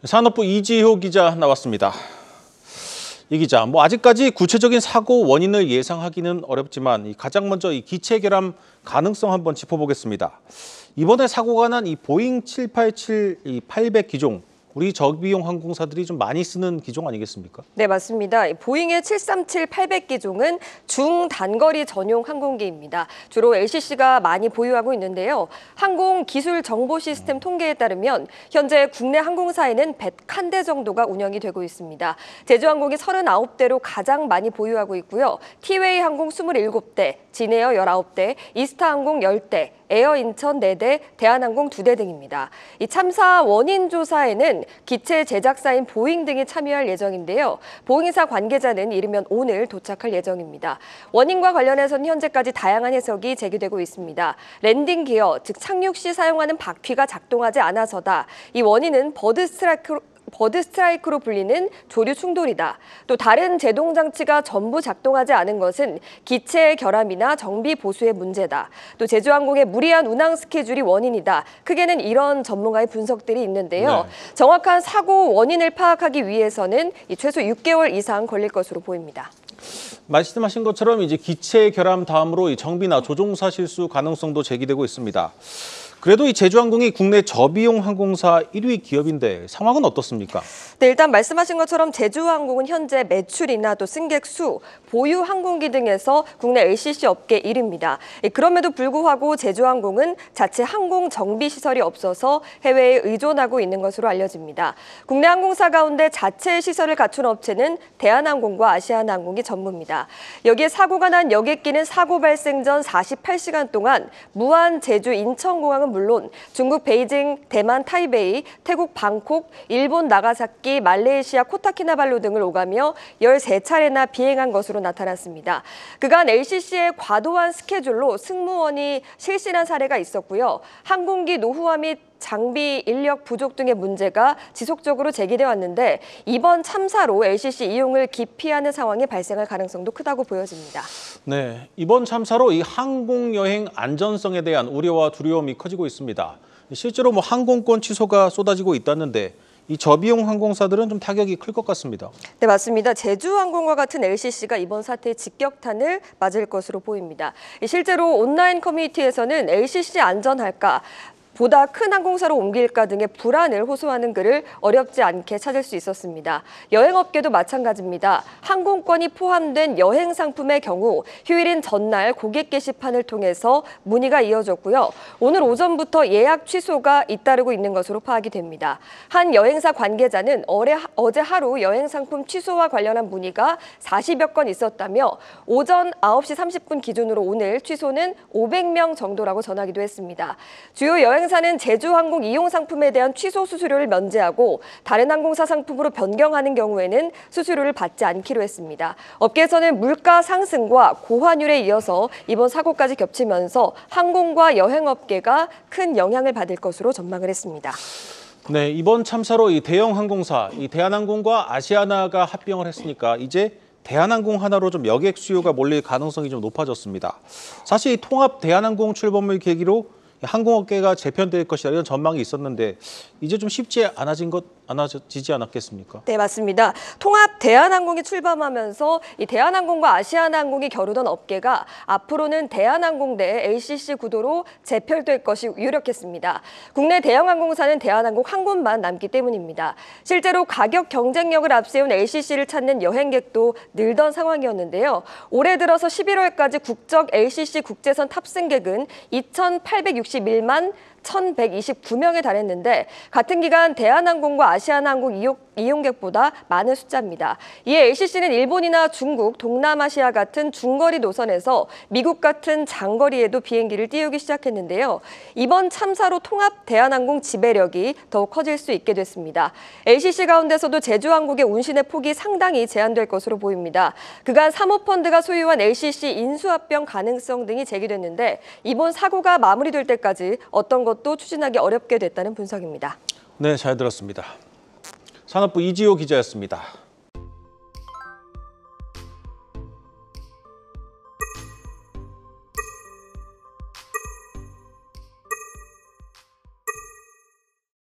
산업부 이지효 기자 나왔습니다. 이 기자, 아직까지 구체적인 사고 원인을 예상하기는 어렵지만 가장 먼저 이 기체 결함 가능성 한번 짚어보겠습니다. 이번에 사고가 난 이 보잉 787, 800 기종, 우리 저비용 항공사들이 좀 많이 쓰는 기종 아니겠습니까? 네, 맞습니다. 보잉의 737, 800 기종은 중단거리 전용 항공기입니다. 주로 LCC가 많이 보유하고 있는데요. 항공기술정보시스템 통계에 따르면 현재 국내 항공사에는 101대 정도가 운영이 되고 있습니다. 제주항공이 39대로 가장 많이 보유하고 있고요. 티웨이 항공 27대, 진에어 19대, 이스타항공 10대, 에어인천 4대, 대한항공 2대 등입니다. 이 참사 원인 조사에는 기체 제작사인 보잉 등이 참여할 예정인데요. 보잉사 관계자는 이르면 오늘 도착할 예정입니다. 원인과 관련해서는 현재까지 다양한 해석이 제기되고 있습니다. 랜딩 기어, 즉 착륙 시 사용하는 바퀴가 작동하지 않아서다. 이 원인은 버드 스트라이크로 불리는 조류 충돌이다. 또 다른 제동 장치가 전부 작동하지 않은 것은 기체의 결함이나 정비 보수의 문제다. 또 제주항공의 무리한 운항 스케줄이 원인이다. 크게는 이런 전문가의 분석들이 있는데요. 네. 정확한 사고 원인을 파악하기 위해서는 최소 6개월 이상 걸릴 것으로 보입니다. 말씀하신 것처럼 이제 기체 결함 다음으로 이 정비나 조종사 실수 가능성도 제기되고 있습니다. 그래도 이 제주항공이 국내 저비용 항공사 1위 기업인데 상황은 어떻습니까? 네, 일단 말씀하신 것처럼 제주항공은 현재 매출이나 또 승객 수, 보유 항공기 등에서 국내 LCC 업계 1위입니다. 그럼에도 불구하고 제주항공은 자체 항공 정비 시설이 없어서 해외에 의존하고 있는 것으로 알려집니다. 국내 항공사 가운데 자체 시설을 갖춘 업체는 대한항공과 아시아나항공이 전부입니다. 여기에 사고가 난 여객기는 사고 발생 전 48시간 동안 무안 제주 인천공항은 물론 중국 베이징, 대만 타이베이, 태국 방콕, 일본 나가사키, 말레이시아 코타키나발루 등을 오가며 13차례나 비행한 것으로 나타났습니다. 그간 LCC의 과도한 스케줄로 승무원이 실신한 사례가 있었고요. 항공기 노후화 및 장비, 인력 부족 등의 문제가 지속적으로 제기돼 왔는데 이번 참사로 LCC 이용을 기피하는 상황이 발생할 가능성도 크다고 보여집니다. 네, 이번 참사로 이 항공여행 안전성에 대한 우려와 두려움이 커지고 있습니다. 실제로 항공권 취소가 쏟아지고 있다는데 이 저비용 항공사들은 좀 타격이 클 것 같습니다. 네, 맞습니다. 제주항공과 같은 LCC가 이번 사태의 직격탄을 맞을 것으로 보입니다. 실제로 온라인 커뮤니티에서는 LCC 안전할까? 보다 큰 항공사로 옮길까 등의 불안을 호소하는 글을 어렵지 않게 찾을 수 있었습니다. 여행업계도 마찬가지입니다. 항공권이 포함된 여행 상품의 경우 휴일인 전날 고객 게시판을 통해서 문의가 이어졌고요. 오늘 오전부터 예약 취소가 잇따르고 있는 것으로 파악이 됩니다. 한 여행사 관계자는 어제 하루 여행 상품 취소와 관련한 문의가 40여 건 있었다며 오전 9시 30분 기준으로 오늘 취소는 500명 정도라고 전하기도 했습니다. 주요 여행사는 제주항공 이용 상품에 대한 취소 수수료를 면제하고 다른 항공사 상품으로 변경하는 경우에는 수수료를 받지 않기로 했습니다. 업계에서는 물가 상승과 고환율에 이어서 이번 사고까지 겹치면서 항공과 여행업계가 큰 영향을 받을 것으로 전망을 했습니다. 네, 이번 참사로 이 대형 항공사, 이 대한항공과 아시아나가 합병을 했으니까 이제 대한항공 하나로 좀 여객 수요가 몰릴 가능성이 좀 높아졌습니다. 사실 이 통합 대한항공 출범을 계기로 항공업계가 재편될 것이다 이런 전망이 있었는데 이제 좀 쉽지 않아지지 않았겠습니까? 네, 맞습니다. 통합 대한항공이 출범하면서 이 대한항공과 아시아나항공이 겨루던 업계가 앞으로는 대한항공 대 LCC 구도로 재편될 것이 유력했습니다. 국내 대형 항공사는 대한항공 한 곳만 남기 때문입니다. 실제로 가격 경쟁력을 앞세운 LCC를 찾는 여행객도 늘던 상황이었는데요. 올해 들어서 11월까지 국적 LCC 국제선 탑승객은 2,861만 1,129명에 달했는데 같은 기간 대한항공과 아시아나항공 이용객보다 많은 숫자입니다. 이에 LCC는 일본이나 중국, 동남아시아 같은 중거리 노선에서 미국 같은 장거리에도 비행기를 띄우기 시작했는데요. 이번 참사로 통합 대한항공 지배력이 더욱 커질 수 있게 됐습니다. LCC 가운데서도 제주항공의 운신의 폭이 상당히 제한될 것으로 보입니다. 그간 사모펀드가 소유한 LCC 인수합병 가능성 등이 제기됐는데 이번 사고가 마무리될 때까지 어떤 것도 추진하기 어렵게 됐다는 분석입니다. 네, 잘 들었습니다. 산업부 이지효 기자였습니다.